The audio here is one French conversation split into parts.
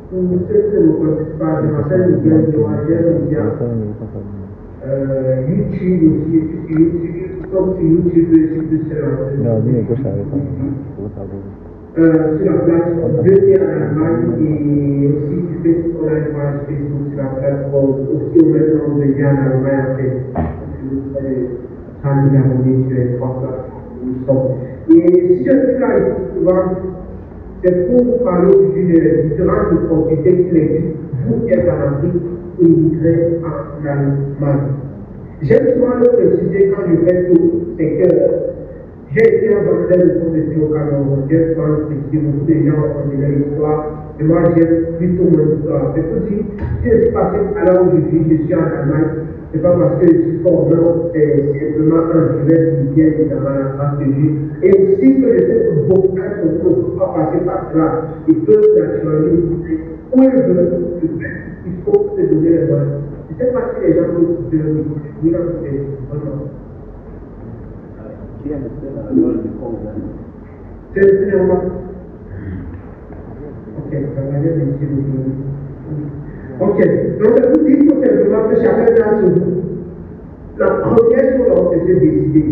pour ceux qui ne me connaissent pas, je m'appelle Miguel Média. YouTube aussi, comme sur YouTube, je peux se sur la plateforme Denis en Allemagne et aussi sur Facebook, on a une page Facebook sur la plateforme aussi au même nom Denis en Allemagne en fait. Vous pouvez 100 000 abonnés sur les trois plateformes où nous sommes. Et si je suis là ici souvent, c'est pour parler aujourd'hui des différentes opportunités qui existent, vous qui êtes en Afrique, immigrés en Allemagne. J'aime souvent le préciser quand je fais tout, c'est que j'ai été un vendeur de fonds de thé au Cameroun. J'ai souvent précisé, beaucoup de gens ont de leur histoire, et moi j'aime plutôt mon histoire. C'est pour dire, si je suis passé à là où je suis en Allemagne, c'est pas parce que je suis fort, non, c'est simplement un, je vais bien évidemment la face de Dieu. Et aussi que je sais que beaucoup de gens ne peuvent pas passer par là. Ils peuvent naturellement où ils veulent, il faut se donner les moyens. Je ne sais pas si les gens peuvent couper le micro. Oui, là, c'est vraiment. Qui est le seul à l'heure du Congo? C'est le cinéma. Ok, ça va bien, monsieur. Ok, donc je vous dis tout simplement que chacun d'entre vous, la première chose, c'est de décider.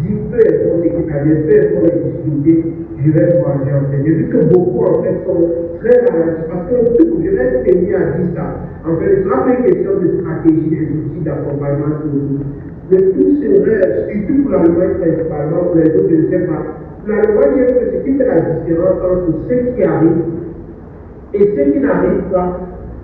Dire peu importe ce qui arrive, peu importe les difficultés, je vais manger en fait. J'ai vu que beaucoup en fait sont très ralentis parce que je vais tenir à dire ça. En fait, ce sera pas une question de stratégie, des outils d'accompagnement sur vous. Le tout serait, surtout pour l'Allemagne principalement, pour les autres, je ne sais pas. Pour l'Allemagne, ce qui fait la différence entre ceux qui arrivent et ceux qui n'arrivent pas,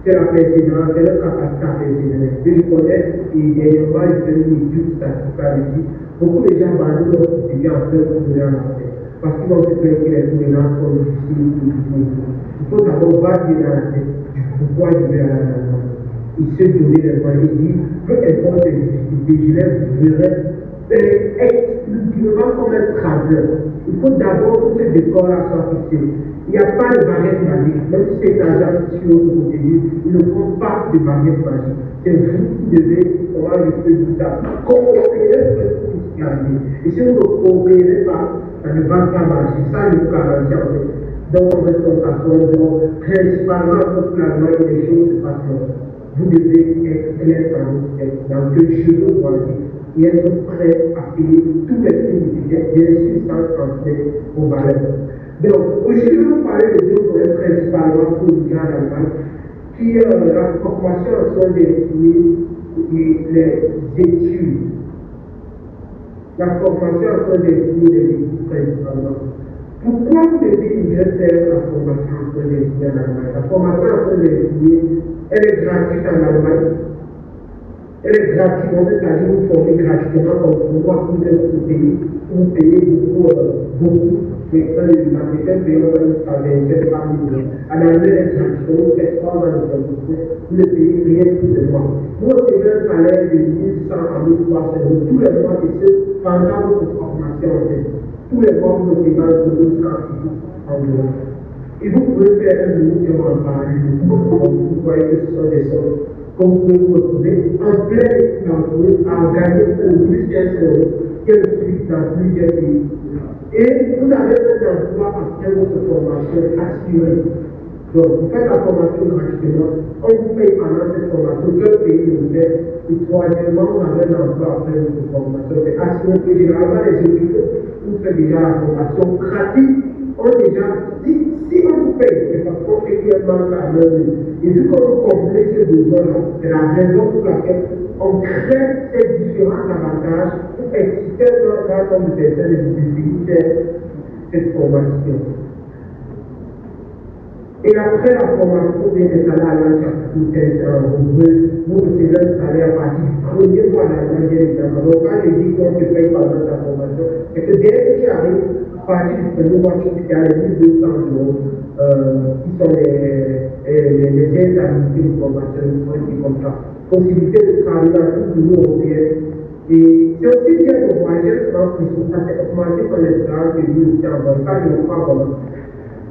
c'est la persévérance, c'est leur capacité à persévérer. Je connais, et dernièrement, je fais une étude statistique ici, beaucoup de gens abandonnent leur société en train de trouver en affaire. Parce qu'ils vont se faire que les tournages sont difficiles pour tout. Il faut d'abord bâtir dans la tête pourquoi je vais à l'Allemagne. Il se donner les moyens, il dit, peu importe les difficultés, je les verrai exclusivement comme un travailleur. Il faut d'abord que ce décor-là soit fixé. Il n'y a pas de baguette magique. Même si c'est un agent sur le côté, il ne faut pas de baguette magique. C'est vous qui devez, comment je peux dire ça, coopérer pour tout ce qui arrive. Et si vous ne coopérez pas, ça ne va pas marcher. Ça, je vous garantis en fait. Donc, on reste en façon, donc, principalement, pour l'Allemagne, les choses se passent bien. Vous devez être clair dans que je veux voir et être prêt à payer tous les prix nécessaires, bien sûr, sans entrer aux valeurs. Donc, aujourd'hui, je vais vous parler de deux problèmes principalement pour les gens d'Allemagne, qui est la formation en soins infirmiers et les études. La formation en soins infirmiers et les études principalement. Pourquoi vous devez faire la formation en soins infirmiers en Allemagne? La formation en soins infirmiers, elle est gratuite en Allemagne. Elle est gratuite, c'est-à-dire vous formez gratuitement comme moi, vous payez beaucoup. Mais quand l'Américain paye jusqu'à 27 par million. En Allemagne, elle est gratuite, vous faites 3 ans de formation, vous ne payez rien tous les mois. Vous recevez un salaire de 1100 à 1300 euros tous les mois, et ce, pendant votre formation en fait. Tous les mois, vous recevez un peu de 100 environ. Et vous pouvez faire un minimum en parallèle. Vous voyez que ce sont des sommes qu'on peut vous retrouver en plein emploi à gagner au plus d'un euro, quel suite dans plusieurs pays. Et vous avez un emploi après votre formation assurée. Donc, vous faites la formation gratuitement, on vous paye pendant cette formation, quel pays vous faites, et troisièmement, vous avez un emploi après votre formation. C'est assuré que généralement les hôpitaux, vous faites déjà la formation gratuite, ont déjà dit, si on vous paye, c'est parce qu'on fait qu'il manque à l'heure. Et vu qu'on complète ce besoin-là, c'est la raison pour laquelle on crée ces différents avantages pour exciter un grand nombre de personnes et de faire cette formation. Et après la formation, vous êtes allé à l'âge vous recevez un salaire à partir du premier mois de l'année, bien évidemment. Donc, quand je dis qu'on te paye pendant ta formation, c'est que dès que tu arrives, à partir du premier mois, tu as les 1200 euros qui sont les indemnités de formation, des contrats. Possibilité de travailler dans toute l'Union européenne. Et c'est aussi bien de voyager sans pression, ça fait augmenter ton espérance de vie aussi en voyage. Ça, je ne crois pas.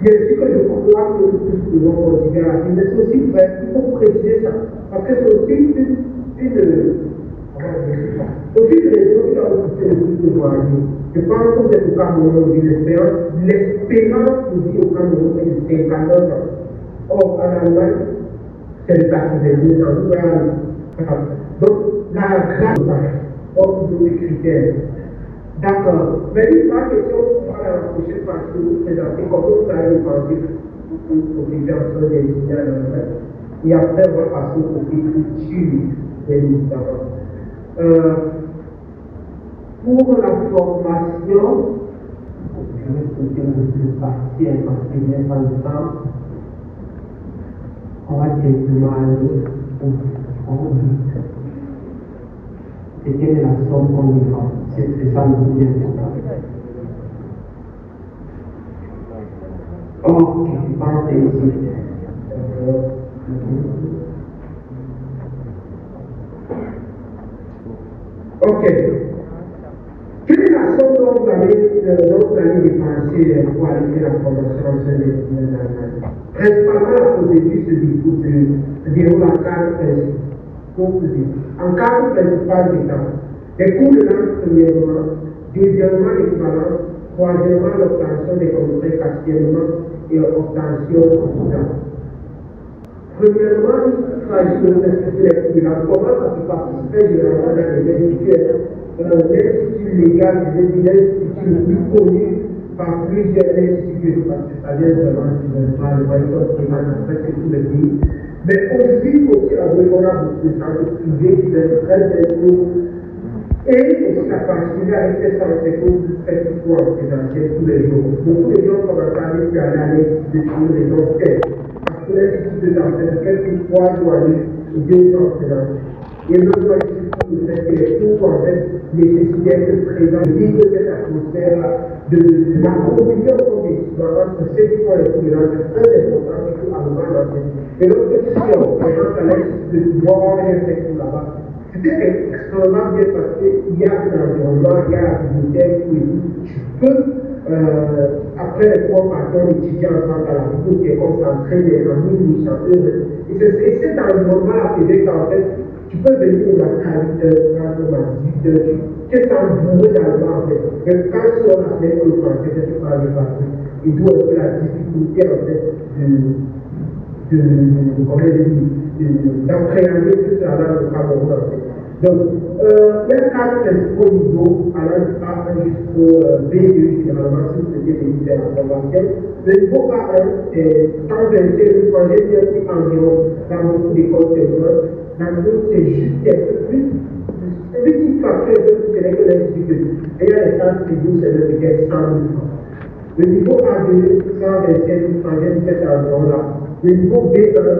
Bien sûr que je crois que nous tous devons continuer à vivre, mais c'est aussi vrai, il faut préciser ça. Parce que c'est aussi une raison qui va vous coûter le plus de voyager. Je pense que vous êtes au Cameroun, l'espérance de vie au Cameroun est de 59 ans. Or, en Allemagne, c'est le cas des deux ans. Donc, la grâce, or, tous les critères. D'accord. Mais une fois question pour la prochaine partie que vous présentez, comment vous allez penser pour les gens qui sont des étudiants en Allemagne. Et après, on va passer au côté culture des médicaments. Pour la formation, je vais sauter une partie parce qu'il n'y a pas de temps. On va directement aller au fond. Et quelle est la somme qu'on défend? C'est ça le plus important. Ok, pensez ici. Ok. Quelle est la somme dont vous allez dépenser pour aller faire la formation en sein des étudiants d'Allemagne? Principalement, la procédure se déroule en 4 principes. En 4 principales étapes. Les cours de langue, premièrement, deuxièmement, l'équivalence, troisièmement, l'obtention des contrats, quatrièmement, et obtention finale. Premièrement, il s'agit de respecter les cours de langue. Comment ça se participer généralement dans les instituts? L'institut légal, l'institut le plus connu par plusieurs instituts, parce que ça vient vraiment du Royaume dans presque tout le pays. Mais aujourd'hui, aussi, on a beaucoup de centres privés qui sont très bientôt. Et aussi la particularité avec ces centres, c'est que vous faites tout en présentiel tous les jours. Beaucoup de gens commencent à aller à l'institut de trouver des hôtels. Parce que l'institut de l'antenne, quelques 3 jours aller et 2 jours en présentiel. Et l'autre institut de fait que les cours en fait nécessitent d'être présents, de vivre cette atmosphère de la compétition entre ceux qui font les cours de langue, c'est très important et tout à l'antenne. Et l'autre question, par exemple, à l'institut de pouvoir avoir un texte là-bas, c'était extrêmement bien parce qu'il y a un environnement, il y a la bibliothèque, tu peux, après les cours, par exemple, étudier ensemble à la bibliothèque, on s'entraîne en ligne, chanteuse. Et cet environnement-là faisait qu'en fait, tu peux venir au matin à 8h, 18h, tu es entouré dans le bas en fait. Mais quand tu as la semaine pour le français, tu peux aller partout. Et d'où un peu la difficulté en fait d'appréhender tout ça dans le Cameroun en fait. Donc, il y a 4 principaux niveaux allant du A1 jusqu'au B2 généralement si vous faisiez des faire la formation. Le niveau A1 c'est 125 000 francs, j'ai bien pris environ dans beaucoup d'écoles théoriques. Dans nous, c'est juste un peu plus. C'est une petite facture un peu plus élevée que l'institut. Et il y a les centres privés, c'est le peut-être 100 000 francs. Le niveau A2, 125 000 francs, j'ai dit cet environ-là. Le niveau B1,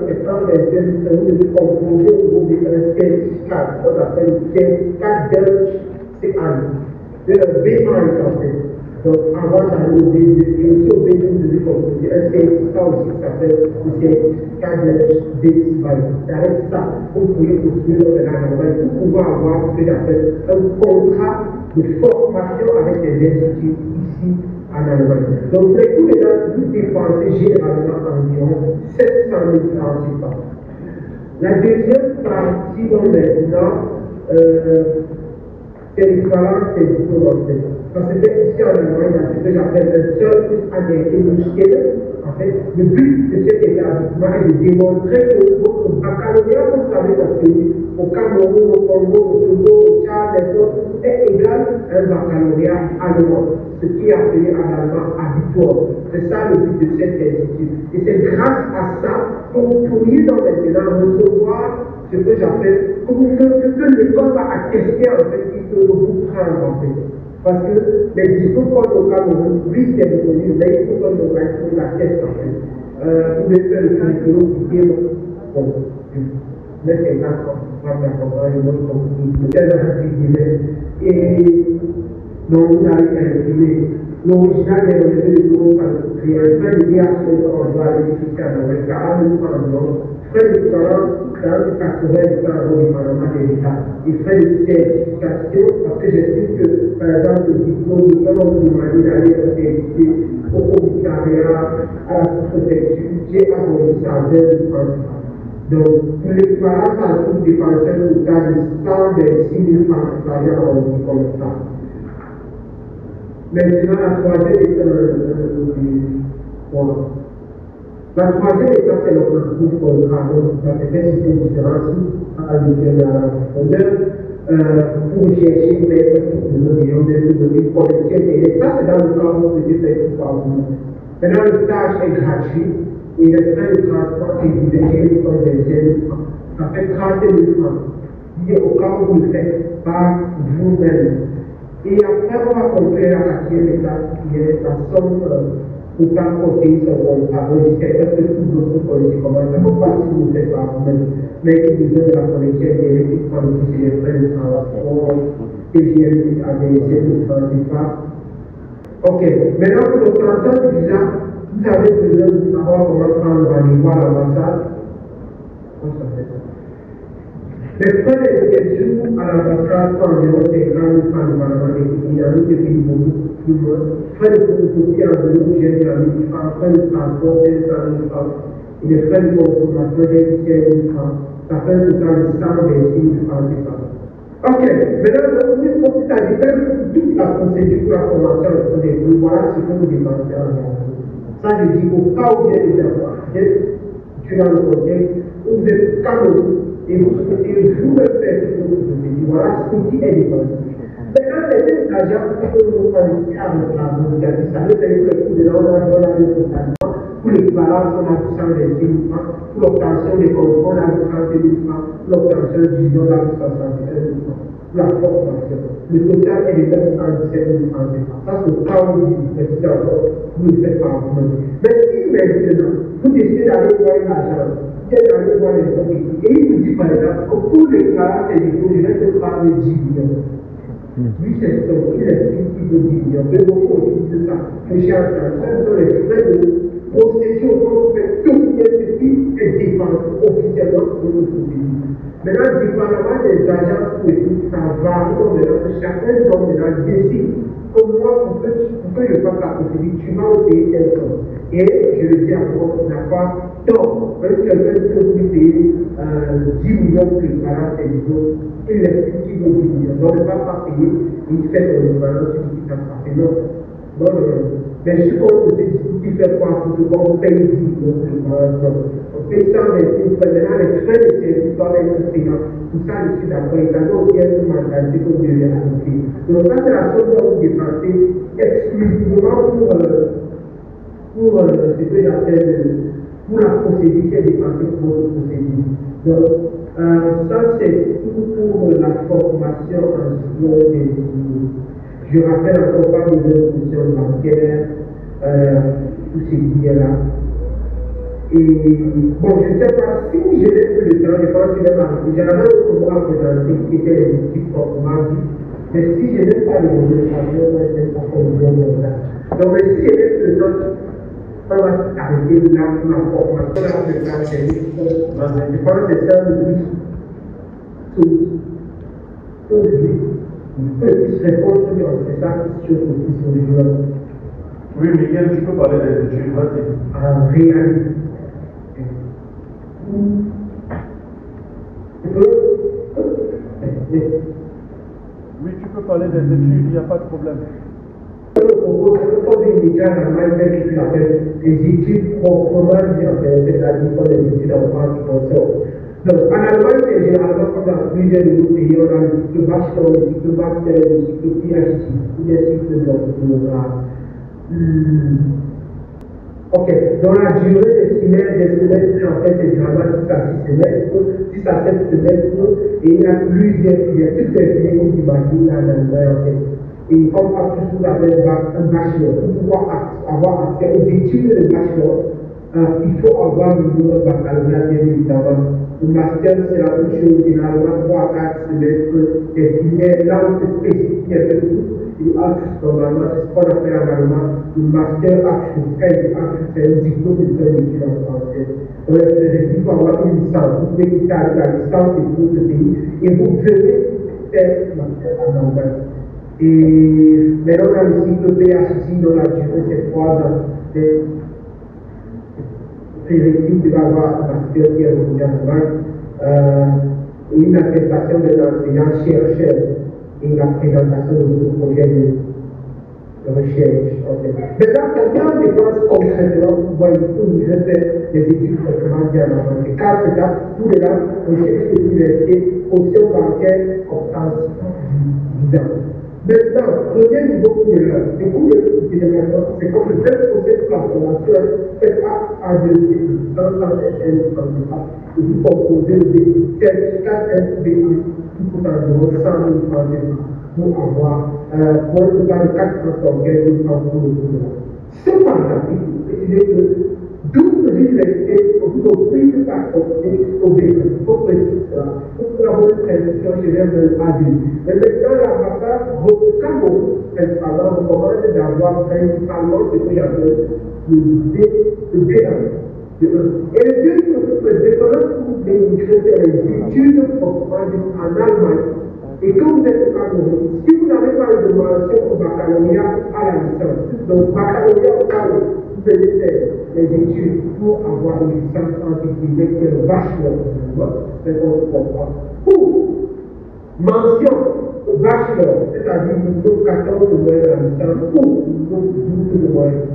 c'est 125 000 francs, vous devez composer au niveau B1 certificat, qu'on appelle certificat c'est le B1 en fait. Donc avant d'aller au B2, et aussi au B2, vous devez composer un certificat aussi qui s'appelle le certificat d'équivalent. C'est avec ça que vous pouvez poursuivre de la normale pour pouvoir avoir ce que j'appelle un contrat de formation avec les instituts ici en Allemagne. Donc les coûts de langue, vous dépensez généralement environ 700 000 francs par an. La deuxième partie, donc maintenant, c'est l'équivalence des diplômes en fait. Parce que ici en Allemagne, il y a ce que j'appelle le Service Anerkennungsstelle. En fait, le but de cet établissement est de démontrer que votre baccalauréat que vous avez obtenu au Cameroun, au Congo, au Togo, au Tchad, est égal à un baccalauréat allemand, ce qui est appelé en allemand Abitur. C'est ça le but de cet institut. Et c'est grâce à ça que vous pourriez donc maintenant recevoir ce que j'appelle, que l'école va attester en fait, qu'il peut vous prendre en fait. Parce que les diplômes qu'on au Cameroun, oui, c'est reconnu, mais il faut qu'on nous l'atteste en fait. Vous devez faire le curriculum qui est bon. Mais c'est d'accord, on va accompagner notre compagnie. Et donc, vous allez imprimer l'original des relevés de gros et un frais de DHL, on doit aller jusqu'à 40 000 francs environ. Frais de différence, 80 francs au dépendamment des états. Et frais de certification, parce que j'estime que, par exemple, le diplôme, nous allons vous demander d'aller certifier au commissariat, à la sous-préfecture, j'ai abonné ça à 20 000 francs. Donc, pour l'équivalence à tout dépenser au total de 6 000 francs par an, on dit comme ça. Maintenant, la troisième étape du point. La troisième étape, c'est le concours pour le carbone. Ça fait un système différencié à l'échelle de la profondeur pour chercher les millions de données potentielles. Et ça, c'est dans le cas où c'était fait par vous. Maintenant, le stage est gratuit et les frais de transport et d'hygiène sont des 5 000 francs. Ça fait 30 000 francs. Et au cas où vous le faites par vous-même. Et après, on va conclure la quatrième étape qui est la somme pour faire côté son comptable. C'est-à-dire que tout d'autres connaissent comment ça ne pas si vous ne faites pas vous-même. Mais que vous avez la connexion directe pour les frais de transport, PGM, ADC, tout ça, tout ça. Ok, maintenant pour le 31 du visa, vous avez besoin de savoir comment prendre rendez-vous à l'ambassade. Comment ça fait ça? Les frais d'éducation à l'ambassade sont environ 50 000 francs de Panama et il y a d'autres pays beaucoup plus loin. Frais de photocopie environ 10 000 francs, frais de transport 500 000 francs et les frais de consommation 15 000 francs. Ça fait un total de 126 000 francs de francs. Ok, maintenant, le premier point, c'est-à-dire que toute la procédure pour la formation au début, voilà ce que vous dépensez en réalité. Ça, je dis au cas où vous êtes dans le contexte où vous êtes calme et vous souhaitez vous-même faire ce que vous dites. Voilà ce qui est dépensé. Maintenant, certains agents qui vous qualifier avec la mondialisation, ça veut dire que le coût de l'envoi totalement, pour l'équivalence, on a 220 000 francs, pour l'obtention des contrôles, on a 30 000 francs, pour l'obtention du vision, on a 61 000 francs. La formation. Le total est de 917 000 francs. Ça, c'est au cas où vous faites encore, vous le faites par vous-même. Mais si maintenant, vous décidez d'aller voir une agence, vous êtes allé voir les autres, et il vous dit par exemple, que pour les cas, c'est du coup, je vais te prendre 10 millions. Lui, c'est ce qu'il estime qu'il veut 10 millions. Mais beaucoup aussi de ça. Le chien, ce sont les frais de procédure pour faire tout ce qui est dépensé officiellement pour le procédure. Maintenant, dépendamment des agents et tout, ça varie. Donc, chacun doit maintenant décider. Comme moi, pour que je fasse la procédure, tu vas me payer telle somme. Et je le dis encore, on n'a pas tort. Parce que quelqu'un peut vous payer 10 millions pour l'équivalent des autres, il estime qu'il vaut 10 millions. Donc, il ne va pas payer, il fait son équivalent, celui qui t'a pas fait. Non. Non. Mais je suis contre ce qui fait quoi pour que on paye 10 millions pour l'équivalent. On paye 126 francs. Maintenant, les frais de service doivent être payants. Tout ça, je suis d'accord. Et ça doit aussi être mentalité que vous devez ajouter. Donc, ça, c'est la chose dont vous dépensez exclusivement pour ce que j'appelle pour la procédure qui est dépensée pour votre procédure. Donc, ça c'est tout pour la formation en silo des signes. Je rappelle encore pas les institutions bancaires, tout ce qui est là. Et bon, je ne sais pas si je n'ai plus le temps, je pense qu'il va m'arriver. J'avais un programme présenté qui était les équipes proprement dit. Mais si je n'ai pas le modèle, ça ne va pas comme bien là. Donc, mais si je n'ai plus le temps, on va arriver là pour la formation, là, je pense que c'est ça le plus tout lui. Il peut plus répondre sur c'est ça sur le joueur. Oui, Miguel, tu peux parler des études, vas-y. En réalité. Oui, tu peux parler des études, il n'y a pas de problème. Je propose des médias en Allemagne qui s'appellent les études proprement dites, c'est-à-dire comme les études en France qui consort. Donc, en Allemagne, c'est généralement comme dans plusieurs de nos pays, on a le cycle bachelor, le cycle master, le cycle PhD, ou des cycles de doctorat. Ok, donc la durée des semestres, en fait, c'est généralement 6 à 6 semestres, 6 à 7 semestres, et il y a plusieurs filières, toutes les filières qu'on s'imagine en Allemagne, en fait. Et comme à tous vous avez un bachelor, pour pouvoir avoir accès aux études de bachelor, il faut avoir le niveau de baccalauréat, bien évidemment. Le master, c'est la même chose, généralement 3 à 4 semestres, des filières, là où c'est spécifique un peu tout. Et normalement, c'est ce qu'on appelle en allemand le master action. C'est un diplôme de faire d'études en français. Donc, il faut avoir une licence. Vous pouvez quitter la licence de votre pays et vous venez faire le master en Allemagne. Et maintenant, on a le cycle PhD, dont la durée c'est 3 ans. C'est l'équipe qui va avoir un master qui est revenu en Allemagne, une attestation de l'enseignant chercheur et la présentation de votre projet de recherche. Maintenant, combien on dépense concrètement pour voir une je fais des études proprement dit en avant. Les 4 étapes, tout est là, recherche de l'université, option bancaire, obtention du visa. Maintenant, premier niveau coût de l'heure. Le coût de l'heure, c'est comme le même procès de transformation fait à 2 dans l'ensemble et vous composez le certificat FBA qui coûte environ 100 000 francs pour avoir pour le total de 4 transformés pour le coût de l'heure. Cependant, il faut préciser que 12 universités vous offrent par au BEC. Il faut préciser cela. Pour avoir une transition chez les adultes. Mais maintenant, l'ambassade, quand vous faites savoir, vous commencez d'avoir principalement ce que j'appelle le B1. Et le deuxième, c'est que lorsque vous démontrez les études en Allemagne, et que vous êtes au Cameroun, si vous n'avez pas une mention au baccalauréat à la licence, donc baccalauréat au Cameroun, vous devez faire les études pour avoir une licence antiquée, qui est le bachelor, c'est qu'on se comprend. Ou mention au bachelor, c'est-à-dire niveau 14 de moyenne à la licence, ou niveau 12 de moyenne.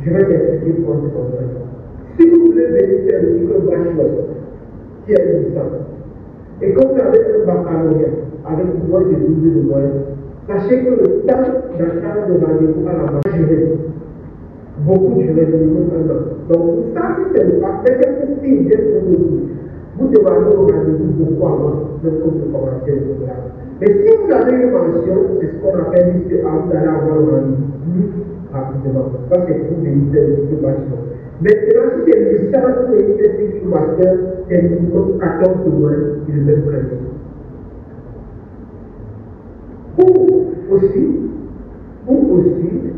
Je vais t'expliquer comment c'est comme ça. Si vous voulez venir faire le cycle bachelor, qui est une licence, et quand vous avez un baccalauréat avec une moyenne de 12 de moyenne, sachez que le temps d'attente de rendez-vous à la base duré. Beaucoup duré, minimum 1 an. Donc, ça, c'est le cas. Mais c'est possible d'être vous demandez au rendez-vous beaucoup avant de commencer le programme. Mais si vous avez une mention, c'est ce qu'on appelle ici, vous allez avoir le rendez-vous plus rapidement. Ça, c'est pour éviter le bachelor. Maintenant, si c'est une licence pour éviter le master, c'est minimum 14 de moins, c'est le même principe. Ou aussi,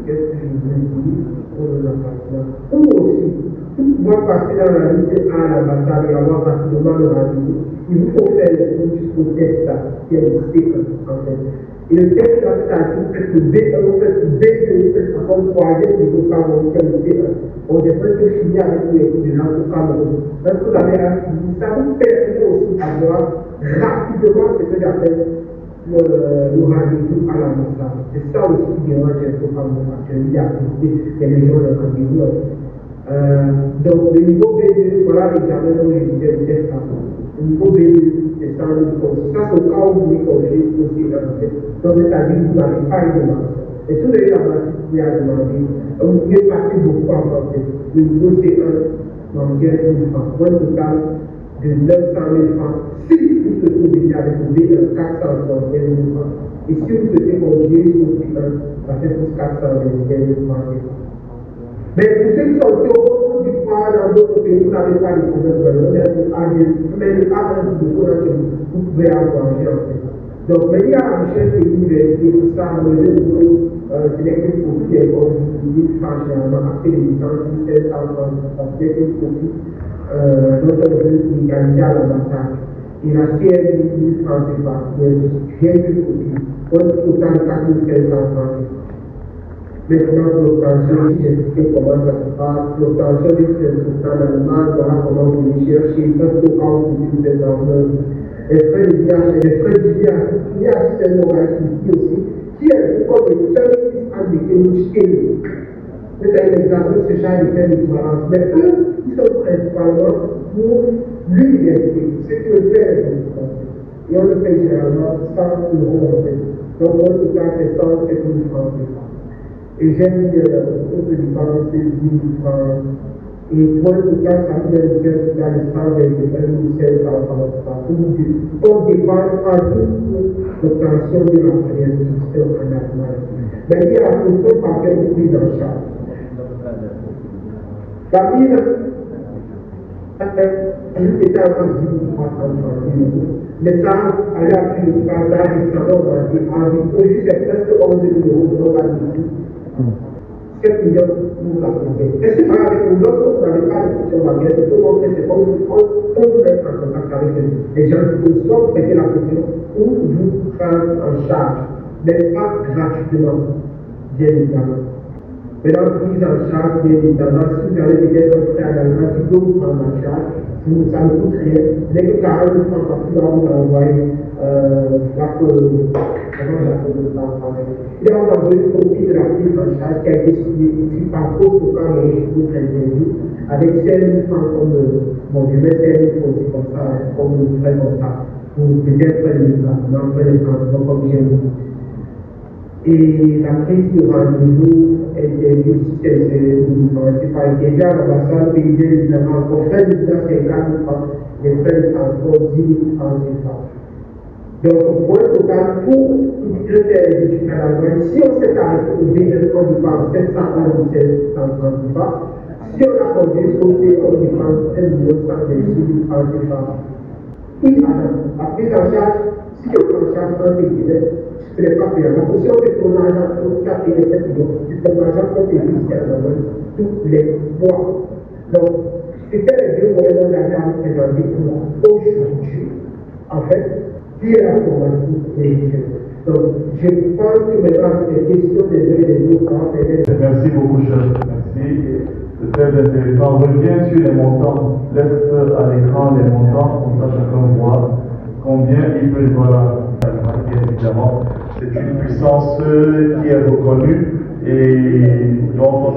qu'est-ce que je voulais dire pour le appartement? Ou aussi, pour pouvoir passer dans la liste à l'ambassade et avoir rapidement le rendez-vous, il vous faut faire le cours jusqu'au test là, qui est le C en fait. Et le test là, c'est-à-dire vous faites le B1, vous faites le B2, vous faites encore le troisième niveau Cameroun, qui est le C1. On devrait presque finir avec tous les cours de langue au Cameroun. Lorsque vous avez fini, ça vous permet aussi d'avoir rapidement ce que j'appelle le rendez-vous à l'ambassade. C'est ça aussi qui dérange un peu comme actuellement, il y a les gens de rendez-vous. Donc le niveau B2, voilà l'examen dont je disais le test avant. Le niveau B2, c'est 100 000 francs. Ça, c'est au cas où vous voulez corriger ce dossier là. Donc c'est-à-dire que vous n'avez pas une demande. Et si vous avez la machine qui a demandé, vous pouvez passer beaucoup en français. Le niveau C1, dans 15 000 francs. Pour un total de 900 000 francs. Si vous souhaitez venir avec le B1, 475 000 francs. Et si vous souhaitez continuer jusqu'au C1, ça fait plus 425 000 francs. Mais pour ceux qui sont au Togo, du point dans d'autres pays, vous n'avez pas de problème. Mais le A1, vous pouvez encourager en fait. Donc, venir à la recherche de l'université, tout ça, c'est des copies et comme je dis, généralement, après les licences, c'est une copie dont on veut légaliser à l'ambassade. Et la CNI, 1000 francs CFA, qui est rien qu'une copie, pour un total de 4 500 francs. Maintenant, l'obtention, si j'explique comment ça se passe, l'obtention du certificat d'allemand, voilà comment vous les cherchez, parce que quand vous êtes dans les frais du viage, il y a c'est un organisme ici aussi, qui est comme le service indiqué c'est un exemple, ce genre de faire l'équivalence. Mais eux, ils sont principalement pour l'université, ce qui veut faire et on le fait généralement 100 € en fait. Donc, on le fait 100 c'est 1000 francs. Et j'aime dire, on peut dépenser 10 000 francs. Et pour le total, ça nous donne dans les 121 500 francs. On dépense en tout l'obtention de la préinscription en Allemagne. Mais il y a un peu paquet de prise en charge. La mise était avant 10 300 francs. Mais ça, à la plus de partage, ça va aujourd'hui, c'est presque 11 000 € de l'organisme. 7 millions pour la province. Et c'est pas avec nous, lorsque vous n'avez pas de question bancaire, c'est tout montrer, c'est comme on vous mettre en contact avec les gens qui vous soit prêter la question ou vous prendre en charge, mais pas gratuitement, bien évidemment. Maintenant, prise en charge, bien évidemment, si vous avez peut-être un frère allemand qui peut vous prendre en charge, ça ne coûte rien. Dès que 40 000 francs par là, vous envoyez il a envoyé une copie de la prise en charge qui a été signée ici par Poste au cas où votre interview, avec 5 000 francs comme, bon, je mets 5 000 francs aussi comme ça, comme une frais comme ça, pour peut-être faire les déplacements, faire les transports comme j'ai dit. Et la prise de rendez-vous interview, si vous commencez par déjà l'ambassade paysane, évidemment, pour faire des visa 50 000 francs, les frais de transport 10 000 francs CFA. Donc, pour le total, pour une faire les études en Allemagne, si on s'est arrêté au BL, on dépense 717 130 francs. Si on a compté jusqu'au C, on dépense 1 126 000 francs CFA. Oui, la prise en charge, si je prends en charge un pays, ce n'est pas payant. La position de ton argent, on a payé 7 millions. Ton argent, on paye ici en Allemagne tous les mois. Donc, c'était les deux moyens dont j'avais à présenter pour moi aujourd'hui. En fait, qui est la formation intellectuelle. Donc, je pense que maintenant, les questions des uns et des autres, merci beaucoup, chef. Merci. C'est très intéressant. On revient sur les montants. Laisse à l'écran les montants, comme ça chacun voit combien il peut. Voilà. Évidemment, c'est une puissance qui est reconnue et donc on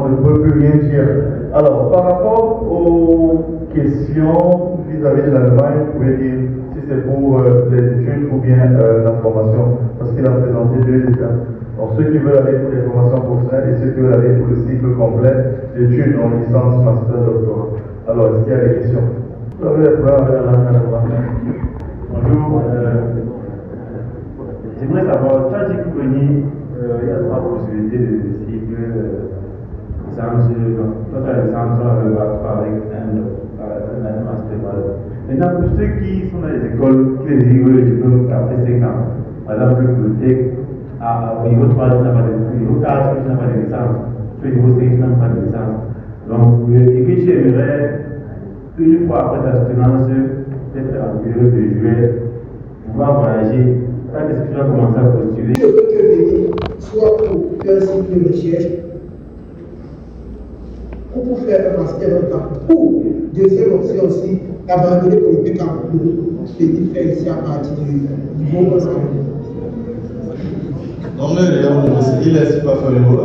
ne peut plus rien dire. Alors, par rapport aux questions vis-à-vis de l'Allemagne, vous pouvez dire si c'est pour les études ou bien la formation, parce qu'il a présenté deux états. Donc, ceux qui veulent aller pour les formations professionnelles et ceux qui veulent aller pour le cycle complet d'études en licence, master, doctorat. Alors, est-ce qu'il y a des questions? Vous avez les problèmes avec la Bonjour. J'aimerais savoir, tu as dit que il y a 3 possibilités de cycle licence, toi tu as licence avec bac avec un master. Maintenant, pour ceux qui sont dans les écoles, qui les délivrent le diplôme après 5 ans, par exemple, le bibliothèque, au niveau 3, tu n'as pas de niveau 4, tu n'as pas de licence, au niveau 5, tu n'as pas de licence. Donc, et que j'aimerais, une fois après ta soutenance, peut-être en période de juillet, pouvoir voyager. Quand est-ce que tu vas commencer à postuler? Je peux te venir soit pour faire un cycle de recherche, ou pour faire un master en temps, ou deuxième option aussi, abandonner politique en cours, c'est faire ici à partir du niveau 1. Non, mais il laisse pas faire le niveau 1.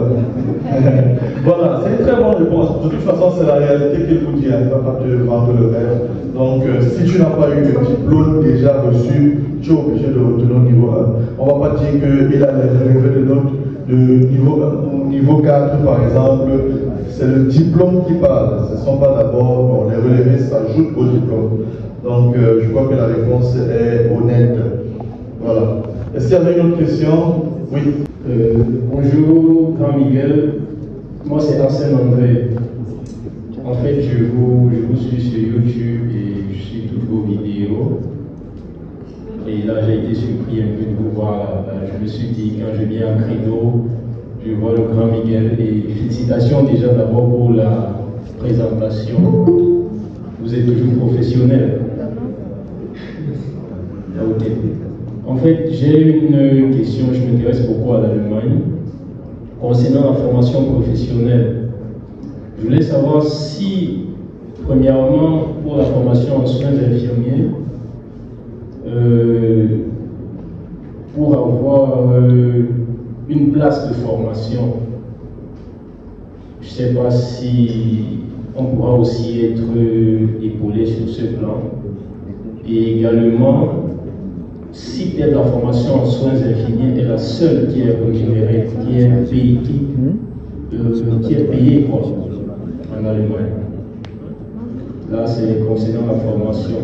Voilà, c'est une très bonne réponse. De toute façon, c'est la réalité qu'il vous dit, elle ne va pas te vendre le rêve. Donc, si tu n'as pas eu le diplôme déjà reçu, tu es obligé de retenir au niveau 1. On ne va pas dire qu'il a les relevés de notes de niveau 1 ou niveau 4, par exemple. C'est le diplôme qui parle. Ce ne sont pas d'abord, les relevés s'ajoutent au diplôme. Donc, je crois que la réponse est honnête. Voilà. Est-ce qu'il y avait une autre question? Oui. Bonjour, Grand Miguel. Moi, c'est Arsène André. En fait, je vous suis sur YouTube et je suis toutes vos vidéos. Et là, j'ai été surpris un peu de vous voir. Je me suis dit, quand je viens en credo, je vois le Grand Miguel. Et félicitations déjà d'abord pour la présentation. Vous êtes toujours professionnel. Ok. En fait, j'ai une question, je m'intéresse beaucoup à l'Allemagne. Concernant la formation professionnelle, je voulais savoir si, premièrement, pour la formation en soins infirmiers, pour avoir une place de formation, je ne sais pas si on pourra aussi être épaulé sur ce plan. Et également, si peut-être la formation en soins infirmiers est la seule qui est rémunérée, qui est payée quoi, en Allemagne. Là, c'est concernant la formation.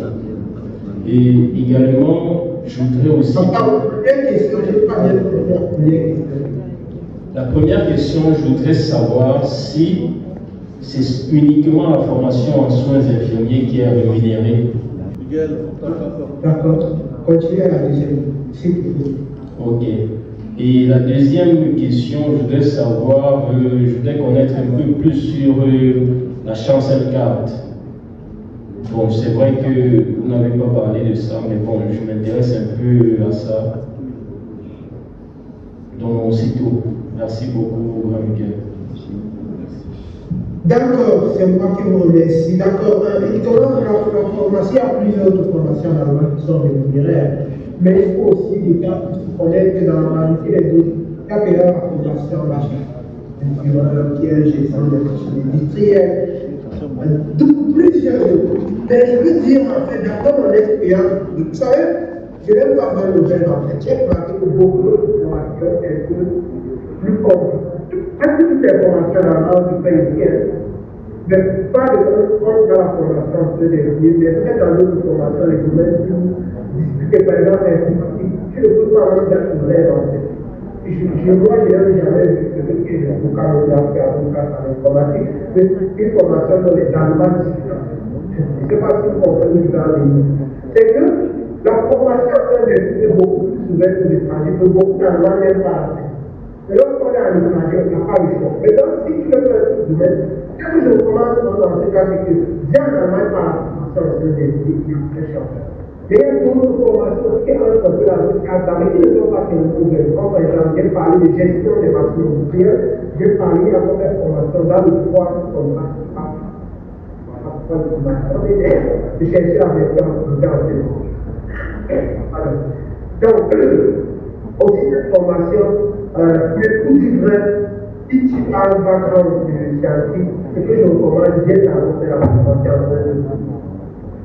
Et également, je voudrais aussi... La première question, je voudrais savoir si c'est uniquement la formation en soins infirmiers qui est rémunérée. D'accord. Continuez à la deuxième. Ok. Et la deuxième question, je voudrais savoir, je voudrais connaître un peu plus sur la chancel card. Bon, c'est vrai que vous n'avez pas parlé de ça, mais bon, je m'intéresse un peu à ça. Donc, c'est tout. Merci beaucoup, Grand Miguel. D'accord, c'est moi qui vous remercie. D'accord, évidemment, la formation, il y a plusieurs autres formations en Allemagne qui sont rémunérées, mais il faut aussi des cas pour connaître que dans la majorité des autres, il y a que la formation machin, qui est gestion des machines industrielles, plusieurs autres. Mais je veux dire, en fait, d'après mon expérience, vous savez, je n'aime pas mal le jeune en fait. J'ai remarqué que beaucoup d'autres formations sont plus compliquées. Presque toutes les formations dans le nord du pays viennent, mais pas de contre dans la formation de l'église, mais peut-être dans d'autres formations, les domaines plus discutés, par exemple, l'informatique. Je ne peux pas même dire que vrai en fait. Moi, je n'ai jamais vu que je ne peux pas me dire en informatique, mais une formation dans les Allemands discutants. Je ne sais pas si vous comprenez ce que c'est que la formation est beaucoup plus ouverte aux étrangers, que beaucoup d'Allemands n'aiment pas. Mais lorsqu'on est en étranger, on n'a pas le choix. Mais donc, si tu veux faire ce domaine, quand je commence dans ce cas, c'est que viens en Allemagne par la formation des très chers. Mais il y a d'autres formations qui entrent un peu dans ce cadre, mais qui ne sont pas tellement ouvertes. Par exemple, j'ai parlé de gestion des machines industrielles, j'ai parlé de la première formation dans le droit comme ça. De chercher la version donc, aussi cette formation, le coup d'ivraie, si tu as un background scientifique, ce que je recommande, viens d'abord faire la formation.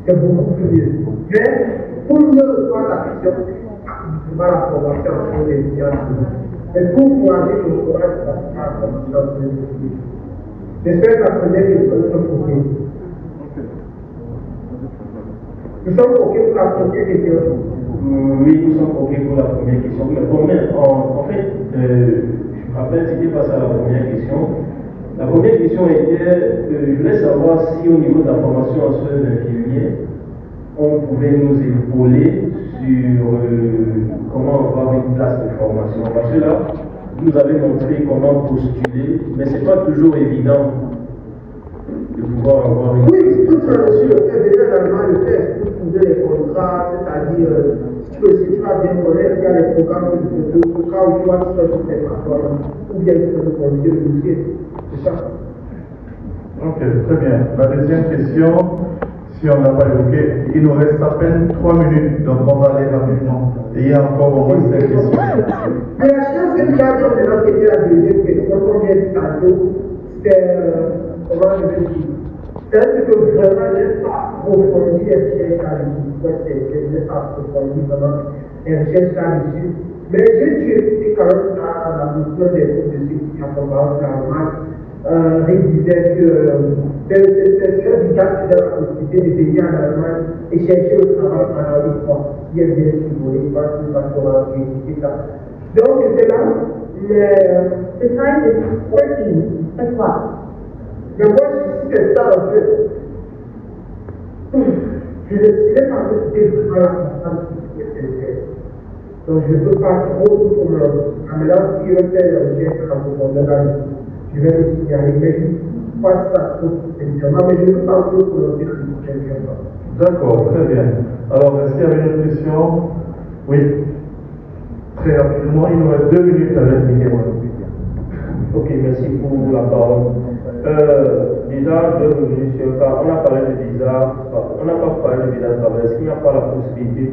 C'est beaucoup plus mieux. Mais, pour mieux répondre à ta question, c'est pas la formation pour les scientifiques. Mais pour moi, je recommande la formation pour les scientifiques. J'espère que la première question est OK. Nous sommes OK pour la première question. Oui, nous sommes OK pour la première question. Mais en fait, je me rappelle, c'était face à la première question. La première question était, je voulais savoir si au niveau de la formation en soins infirmiers, on pouvait nous épauler sur comment avoir une place de formation. Parce que là, vous nous avez montré comment postuler, mais ce n'est pas toujours évident de pouvoir avoir une place de formation. Oui, tout ça, déjà l'Allemagne le fait, pour trouver les contrats, c'est-à-dire, si tu vas bien connaître, il y a les programmes que tu peux faire, au cas où tu vas faire sur tes plateformes, ou bien tu peux conduire le dossier. C'est ça. Ok, très bien. La deuxième question, si on n'a pas évoqué, il nous reste à peine 3 minutes, donc on va aller rapidement. Et il y a encore au moins 5 questions. Mais la chose, c'est que là, maintenant, qui était la deuxième question, comme j'ai dit tantôt, c'est, comment je vais dire, c'est que vraiment, je n'ai pas approfondi les recherches là-dessus. Je n'ai pas approfondi vraiment les recherches là-dessus. Mais j'ai écouté quand même la notion des groupes de ceux qui accompagnent l'Allemagne. Il disait que c'est du cas de la possibilité de venir en Allemagne et chercher le travail pendant 8 mois. Si elle vient survoler, parce que va réussir ça. Donc c'est là, mais the time is 14 o'clock. Mais moi, je suis ça en fait. Je ne sais pas que c'était vraiment la constante qui était. Donc je ne peux pas trop pour me. Maintenant, si je fais la recherche en profondeur, je vais le signaler, mais je ne passe pas trop évidemment, mais je ne peux pas trop pour le dire. D'accord, très bien. Alors, est-ce qu'il y avait une autre question? Oui. Très rapidement, il nous reste 2 minutes avec Miguel. Ok, merci pour la parole. Déjà, je vais revenir sur le cas. On a parlé de visa, on n'a pas parlé de visa de travail. Est-ce qu'il n'y a pas la possibilité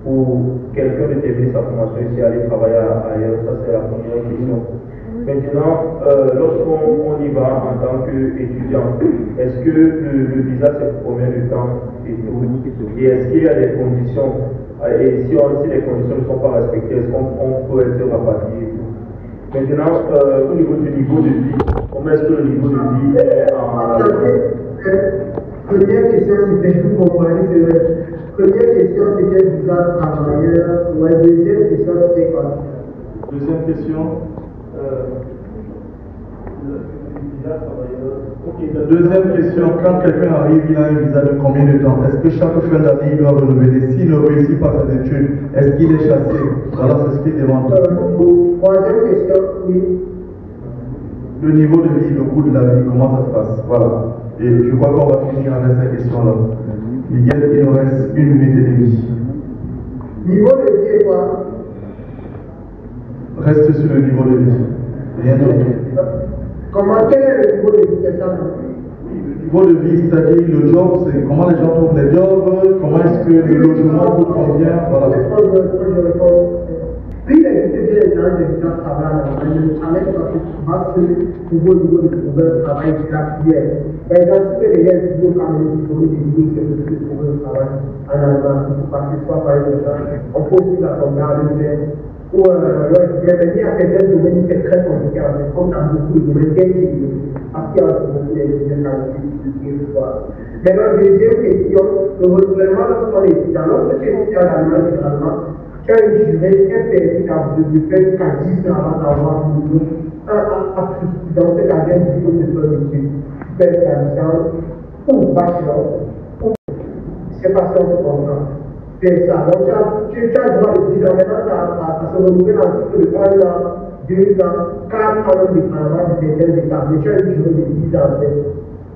pour quelqu'un de terminer sa formation ici, aller travailler ailleurs? Ça, c'est la première question. Maintenant, lorsqu'on y va en tant qu'étudiant, est-ce que le visa c'est pour combien de temps et tout? Et est-ce qu'il y a des conditions? Et si les conditions ne sont pas respectées, est-ce qu'on peut être rapatrié et tout? Maintenant, au niveau du niveau de vie, comment est-ce que le niveau de vie est en... Première question, c'était vous comprenez, c'est vrai. Première question, c'était visa travailleur. Ouais, deuxième question, c'était quoi? Deuxième question. Deuxième question, quand quelqu'un arrive, il a un visa de combien de temps? Est-ce que chaque fin d'année, il doit renouveler? S'il ne réussit pas ses études, est-ce qu'il est chassé? Voilà, c'est ce qu'il demande. Troisième question, oui. Le niveau de vie, le coût de la vie, comment ça se passe? Voilà. Et je crois qu'on va finir avec cette question-là. Miguel, il nous reste 1 minute et demie. Niveau de vie est quoi? Reste sur le niveau de vie. Rien d'autre. Quel est le niveau de vie de ça? Niveau de vie, c'est-à-dire le job, c'est comment les gens trouvent les jobs, comment est-ce que le logement coûte combien, voilà. Oui, il existe des gens qui travaillent le travail parce que souvent c'est niveau de trouver un travail gratuit. Par exemple, si les gens qui quand même trouver des niveaux c'est de trouver un travail en Allemagne, parce que soit par exemple, on peut aussi la tomber ou bienvenue à certains domaines c'est très compliqué, comme dans beaucoup de domaines qui parce qu'il y a beaucoup de caractéristiques. Maintenant, deuxième question, le renouvellement lorsqu'on est étudiant, lorsque tu es étudiant en Allemagne, généralement, tu as une durée qui de faire jusqu'à 10 ans avant d'avoir un niveau. Donc, c'est-à-dire un diplôme de son étude, faire la licence ou bachelor, ou je ne sais pas si on se comprend. C'est ça. Donc, tu as le droit de 10 ans. Maintenant, ça se renouvelle ensuite de 1 an, 2 ans, 4 ans de dépendamment de certains états. Mais tu as une durée de 10 ans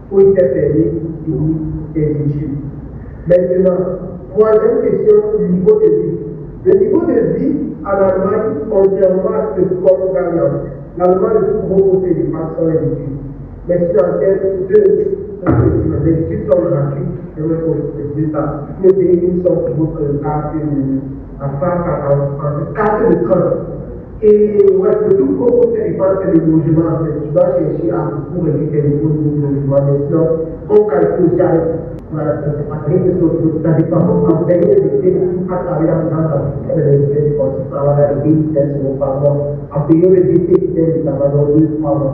pour y faire finir tes études. Maintenant, troisième question, niveau de vie. Le niveau de vie en Allemagne, contrairement à ce qu'on gagne, l'Allemagne le plus gros côté des femmes sont les études. Mais si en termes de les études sont gratuites, je vais vous ça. Les pays sont pour votre carte de train. Et ouais, le plus gros côté des femmes, c'est le logement. En fait. Tu dois chercher à pour éviter les niveaux de logement. Mais sinon, on calcule aussi avec. Ça dépend. En période d'été, à travers la France, on travaille avec 1500 euros par mois. En période d'été, c'est notamment 2-3 mois.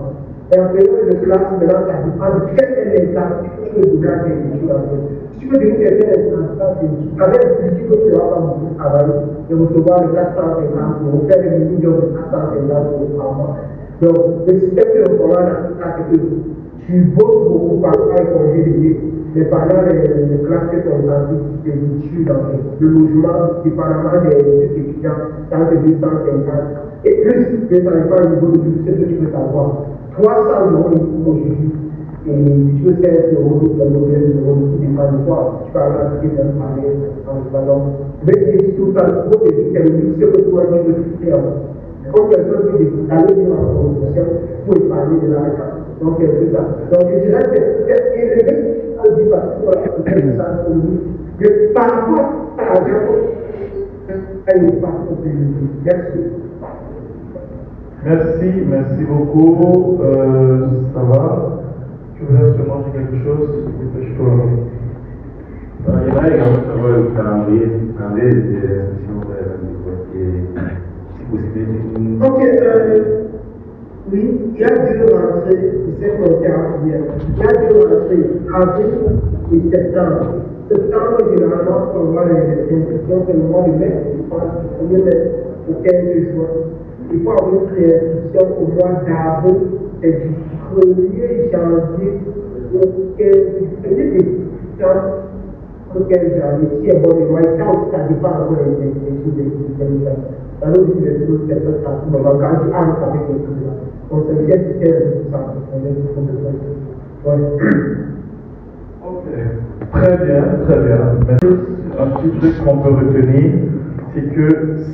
Et en période de classe, maintenant, ça dépend de quel est l'état que tu veux vouloir faire des études. Si tu veux devenir quelqu'un d'instance, tu avais expliqué que tu vas pas beaucoup travailler et recevoir les 450 euros, faire des millions de 450 euros par mois. Donc, le système que l'on a dans ce cas, c'est que tu bosses beaucoup par les congés d'été. Mais pendant les classes que sont dans des études, le logement, dépendamment des étudiants, dans les 250. Et plus, mais ça n'est pas le niveau de vie, c'est ce que tu veux savoir. 300 euros aujourd'hui. Et si tu veux 16 euros, le modèle de l'euro, tout dépend de toi. Tu peux aller appliquer dans le palais, dans le salon. Mais si tout ça, le niveau de vie, c'est le luxe que toi, tu veux faire. Comme quelqu'un peut aller dans la promotion pour épargner de l'argent. Donc, c'est ça. Donc, je dirais que c'est élevé. Mais par rapport à l'argent, elle n'est pas merci. Merci beaucoup. Ça va? Tu voulais te manger quelque chose? Je peux. Il va également savoir le calendrier des inscriptions si possible. Ok, oui, il y a 2 rentrées, c'est qu'on fait en hier. Il y a 2 rentrées, avril et septembre. Septembre, généralement, on voit les inscriptions, c'est le mois de mai, je pense, du 1er mai au 15 juin. Il faut avoir une préinscription au mois d'avril, c'est du 1er janvier au 15 décembre. Au 15 janvier, si est bon, les mois, ça dépend encore des inscriptions des gens. Dans l'autre, c'est tout, c'est tout, ça, quand tu entres avec les trucs là. Donc, c'est bien si c'est ça, c'est ok. Très bien. Mais un petit truc qu'on peut retenir, c'est que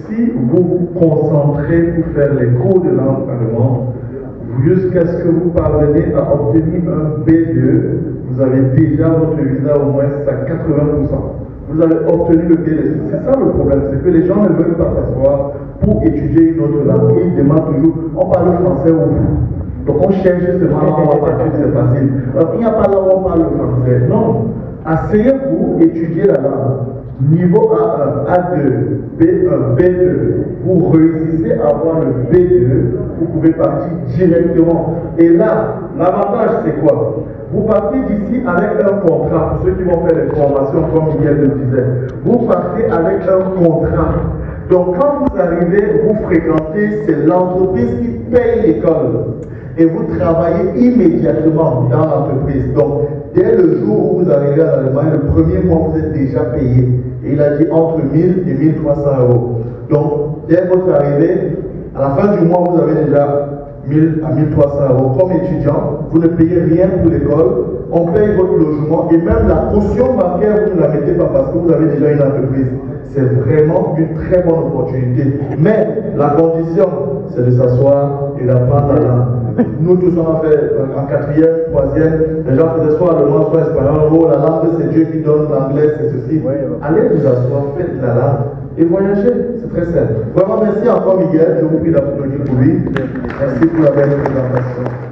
si vous vous concentrez pour faire les cours de langue allemande, jusqu'à ce que vous parvenez à obtenir un B2, vous avez déjà votre visa au moins à 80%. Vous avez obtenu le B2. C'est ça le problème, c'est que les gens ne veulent pas s'asseoir pour étudier une autre langue. Ils demandent toujours, on parle français ou vous? Donc on cherche seulement on va partir, c'est facile. Alors, il n'y a pas là où on parle français. Non. Asseyez-vous, étudiez la langue. Niveau A1, A2, B1, B2. Vous réussissez à avoir le B2, vous pouvez partir directement. Et là, l'avantage c'est quoi? Vous partez d'ici avec un contrat, pour ceux qui vont faire les formations comme Miguel le disait. Vous partez avec un contrat. Donc quand vous arrivez, vous fréquentez, c'est l'entreprise qui paye l'école. Et vous travaillez immédiatement dans l'entreprise. Donc dès le jour où vous arrivez en Allemagne, le premier mois, vous êtes déjà payé. Et il a dit entre 1000 et 1300 euros. Donc dès votre arrivée, à la fin du mois, vous avez déjà 1000 à 1300 euros. Comme étudiant, vous ne payez rien pour l'école, on paye votre logement et même la caution bancaire, vous ne la mettez pas parce que vous avez déjà une entreprise. C'est vraiment une très bonne opportunité. Mais la condition, c'est de s'asseoir et d'apprendre la langue. Nous tous, on a fait en 4e, 3e, les gens faisaient soit allemand, soit espagnol. Oh, la langue, c'est Dieu qui donne, l'anglais, c'est ceci. Allez vous asseoir, faites la langue et voyagez. C'est très simple. Vraiment, merci encore, Miguel. Je vous prie d'applaudir pour lui. Merci pour la belle présentation.